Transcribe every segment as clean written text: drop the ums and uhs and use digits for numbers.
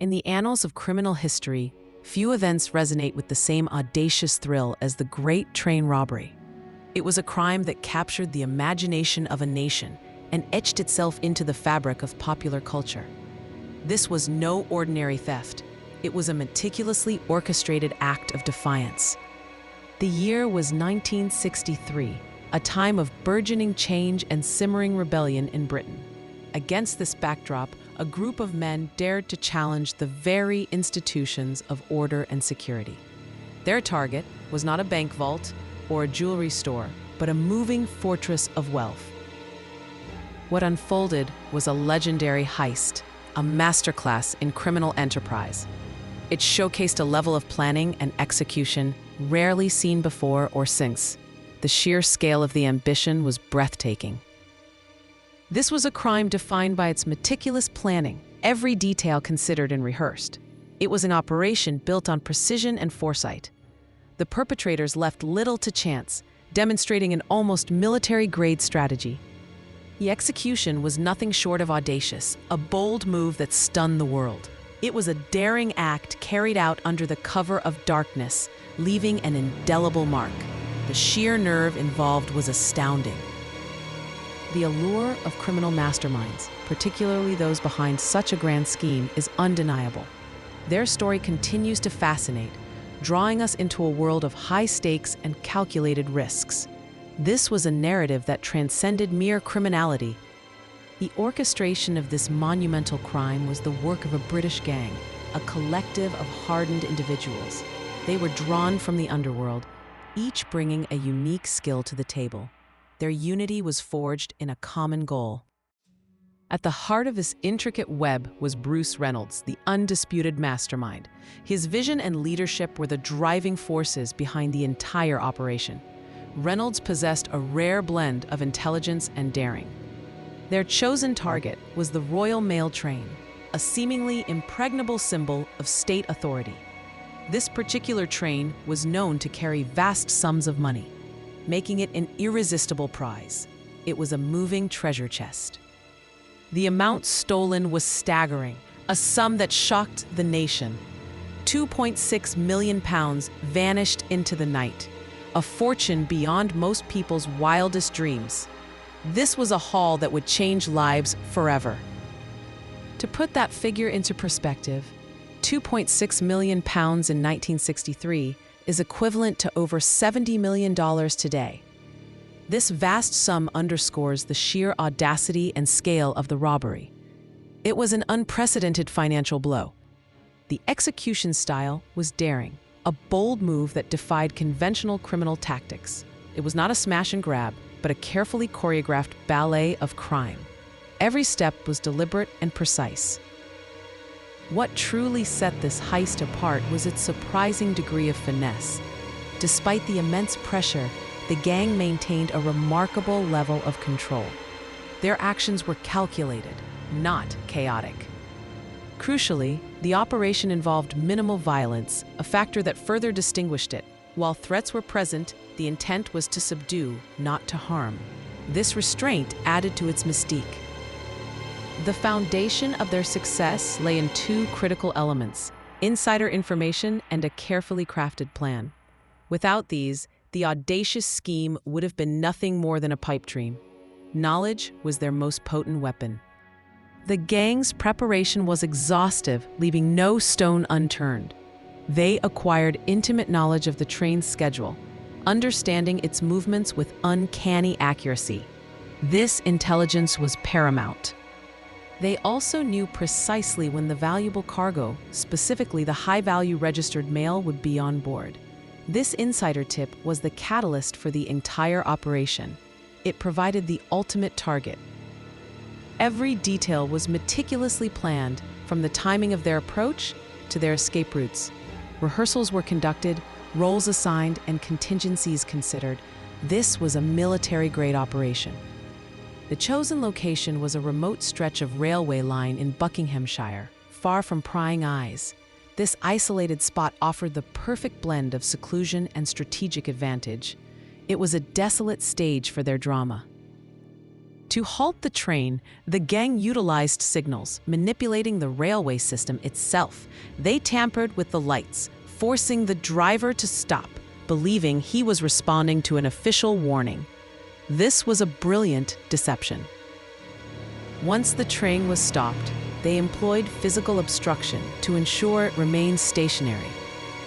In the annals of criminal history, few events resonate with the same audacious thrill as the Great Train Robbery. It was a crime that captured the imagination of a nation and etched itself into the fabric of popular culture. This was no ordinary theft. It was a meticulously orchestrated act of defiance. The year was 1963, a time of burgeoning change and simmering rebellion in Britain. Against this backdrop, a group of men dared to challenge the very institutions of order and security. Their target was not a bank vault or a jewelry store, but a moving fortress of wealth. What unfolded was a legendary heist, a masterclass in criminal enterprise. It showcased a level of planning and execution rarely seen before or since. The sheer scale of the ambition was breathtaking. This was a crime defined by its meticulous planning, every detail considered and rehearsed. It was an operation built on precision and foresight. The perpetrators left little to chance, demonstrating an almost military-grade strategy. The execution was nothing short of audacious, a bold move that stunned the world. It was a daring act carried out under the cover of darkness, leaving an indelible mark. The sheer nerve involved was astounding. The allure of criminal masterminds, particularly those behind such a grand scheme, is undeniable. Their story continues to fascinate, drawing us into a world of high stakes and calculated risks. This was a narrative that transcended mere criminality. The orchestration of this monumental crime was the work of a British gang, a collective of hardened individuals. They were drawn from the underworld, each bringing a unique skill to the table. Their unity was forged in a common goal. At the heart of this intricate web was Bruce Reynolds, the undisputed mastermind. His vision and leadership were the driving forces behind the entire operation. Reynolds possessed a rare blend of intelligence and daring. Their chosen target was the Royal Mail train, a seemingly impregnable symbol of state authority. This particular train was known to carry vast sums of money, making it an irresistible prize. It was a moving treasure chest. The amount stolen was staggering, a sum that shocked the nation. £2.6 million vanished into the night, a fortune beyond most people's wildest dreams. This was a haul that would change lives forever. To put that figure into perspective, £2.6 million in 1963 is equivalent to over $70 million today. This vast sum underscores the sheer audacity and scale of the robbery. It was an unprecedented financial blow. The execution style was daring, a bold move that defied conventional criminal tactics. It was not a smash and grab, but a carefully choreographed ballet of crime. Every step was deliberate and precise. What truly set this heist apart was its surprising degree of finesse. Despite the immense pressure, the gang maintained a remarkable level of control. Their actions were calculated, not chaotic. Crucially, the operation involved minimal violence, a factor that further distinguished it. While threats were present, the intent was to subdue, not to harm. This restraint added to its mystique. The foundation of their success lay in two critical elements: insider information and a carefully crafted plan. Without these, the audacious scheme would have been nothing more than a pipe dream. Knowledge was their most potent weapon. The gang's preparation was exhaustive, leaving no stone unturned. They acquired intimate knowledge of the train's schedule, understanding its movements with uncanny accuracy. This intelligence was paramount. They also knew precisely when the valuable cargo, specifically the high-value registered mail, would be on board. This insider tip was the catalyst for the entire operation. It provided the ultimate target. Every detail was meticulously planned, from the timing of their approach to their escape routes. Rehearsals were conducted, roles assigned, and contingencies considered. This was a military-grade operation. The chosen location was a remote stretch of railway line in Buckinghamshire, far from prying eyes. This isolated spot offered the perfect blend of seclusion and strategic advantage. It was a desolate stage for their drama. To halt the train, the gang utilized signals, manipulating the railway system itself. They tampered with the lights, forcing the driver to stop, believing he was responding to an official warning. This was a brilliant deception. Once the train was stopped, they employed physical obstruction to ensure it remained stationary.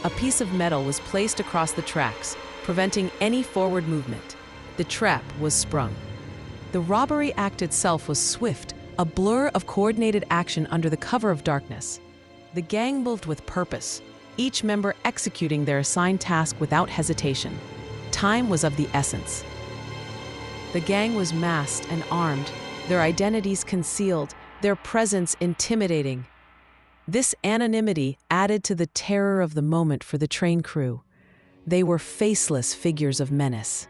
A piece of metal was placed across the tracks, preventing any forward movement. The trap was sprung. The robbery act itself was swift, a blur of coordinated action under the cover of darkness. The gang moved with purpose, each member executing their assigned task without hesitation. Time was of the essence. The gang was masked and armed, their identities concealed, their presence intimidating. This anonymity added to the terror of the moment for the train crew. They were faceless figures of menace.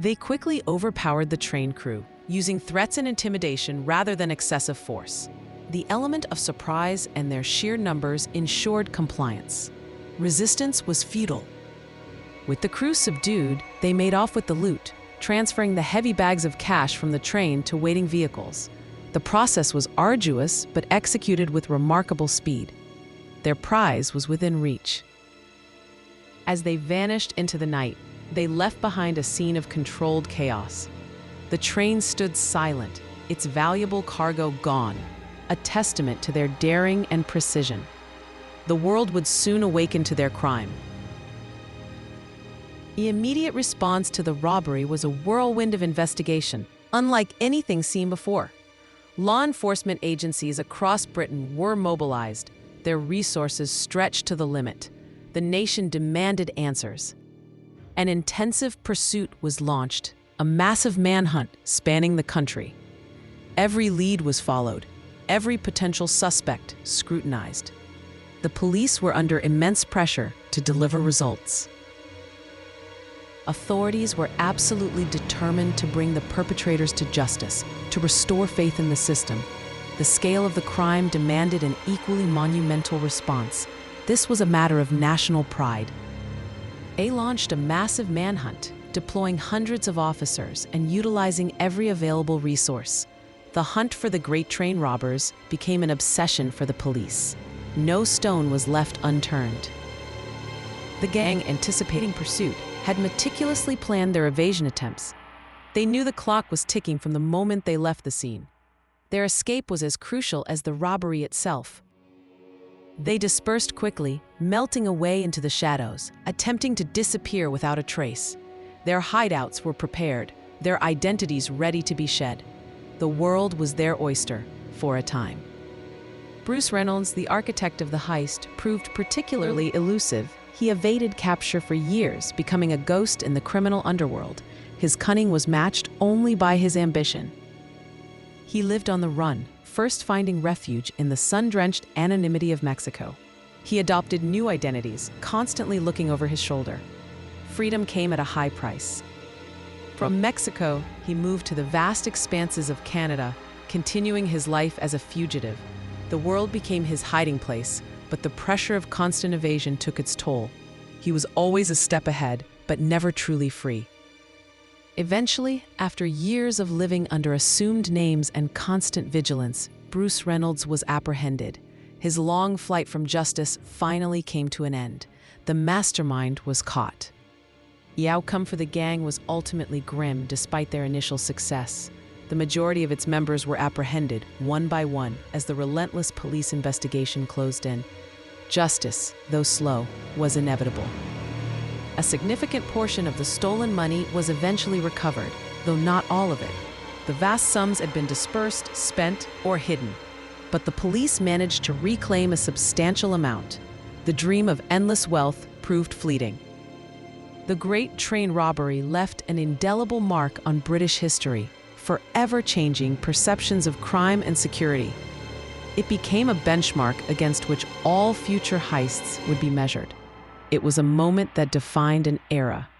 They quickly overpowered the train crew, using threats and intimidation rather than excessive force. The element of surprise and their sheer numbers ensured compliance. Resistance was futile. With the crew subdued, they made off with the loot, transferring the heavy bags of cash from the train to waiting vehicles. The process was arduous, but executed with remarkable speed. Their prize was within reach. As they vanished into the night, they left behind a scene of controlled chaos. The train stood silent, its valuable cargo gone, a testament to their daring and precision. The world would soon awaken to their crime. The immediate response to the robbery was a whirlwind of investigation, unlike anything seen before. Law enforcement agencies across Britain were mobilized, their resources stretched to the limit. The nation demanded answers. An intensive pursuit was launched, a massive manhunt spanning the country. Every lead was followed, every potential suspect scrutinized. The police were under immense pressure to deliver results. Authorities were absolutely determined to bring the perpetrators to justice, to restore faith in the system. The scale of the crime demanded an equally monumental response. This was a matter of national pride. They launched a massive manhunt, deploying hundreds of officers and utilizing every available resource. The hunt for the Great Train robbers became an obsession for the police. No stone was left unturned. The gang, anticipating pursuit, had meticulously planned their evasion attempts. They knew the clock was ticking from the moment they left the scene. Their escape was as crucial as the robbery itself. They dispersed quickly, melting away into the shadows, attempting to disappear without a trace. Their hideouts were prepared, their identities ready to be shed. The world was their oyster, for a time. Bruce Reynolds, the architect of the heist, proved particularly elusive. He evaded capture for years, becoming a ghost in the criminal underworld. His cunning was matched only by his ambition. He lived on the run, first finding refuge in the sun-drenched anonymity of Mexico. He adopted new identities, constantly looking over his shoulder. Freedom came at a high price. From Mexico, he moved to the vast expanses of Canada, continuing his life as a fugitive. The world became his hiding place, but the pressure of constant evasion took its toll. He was always a step ahead, but never truly free. Eventually, after years of living under assumed names and constant vigilance, Bruce Reynolds was apprehended. His long flight from justice finally came to an end. The mastermind was caught. The outcome for the gang was ultimately grim despite their initial success. The majority of its members were apprehended, one by one, as the relentless police investigation closed in. Justice, though slow, was inevitable. A significant portion of the stolen money was eventually recovered, though not all of it. The vast sums had been dispersed, spent, or hidden. But the police managed to reclaim a substantial amount. The dream of endless wealth proved fleeting. The Great Train Robbery left an indelible mark on British history, forever changing perceptions of crime and security. It became a benchmark against which all future heists would be measured. It was a moment that defined an era.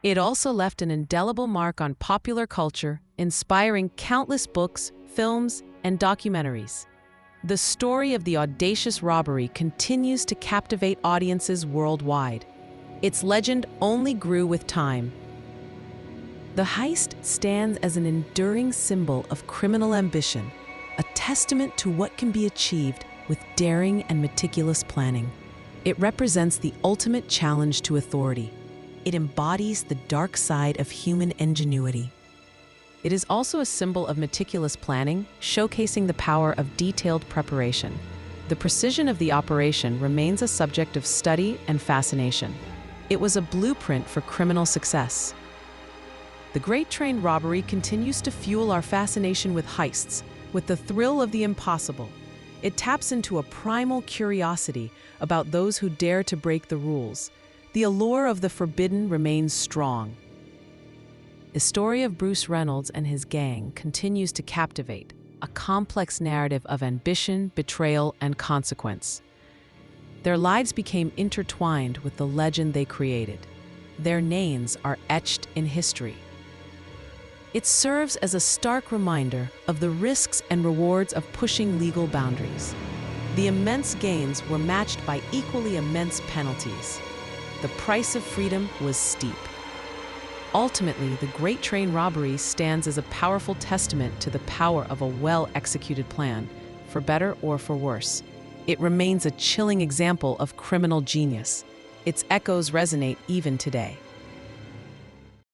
It also left an indelible mark on popular culture, inspiring countless books, films, and documentaries. The story of the audacious robbery continues to captivate audiences worldwide. Its legend only grew with time. The heist stands as an enduring symbol of criminal ambition, a testament to what can be achieved with daring and meticulous planning. It represents the ultimate challenge to authority. It embodies the dark side of human ingenuity. It is also a symbol of meticulous planning, showcasing the power of detailed preparation. The precision of the operation remains a subject of study and fascination. It was a blueprint for criminal success. The Great Train Robbery continues to fuel our fascination with heists, with the thrill of the impossible. It taps into a primal curiosity about those who dare to break the rules. The allure of the forbidden remains strong. The story of Bruce Reynolds and his gang continues to captivate, a complex narrative of ambition, betrayal, and consequence. Their lives became intertwined with the legend they created. Their names are etched in history. It serves as a stark reminder of the risks and rewards of pushing legal boundaries. The immense gains were matched by equally immense penalties. The price of freedom was steep. Ultimately, the Great Train Robbery stands as a powerful testament to the power of a well-executed plan, for better or for worse. It remains a chilling example of criminal genius. Its echoes resonate even today.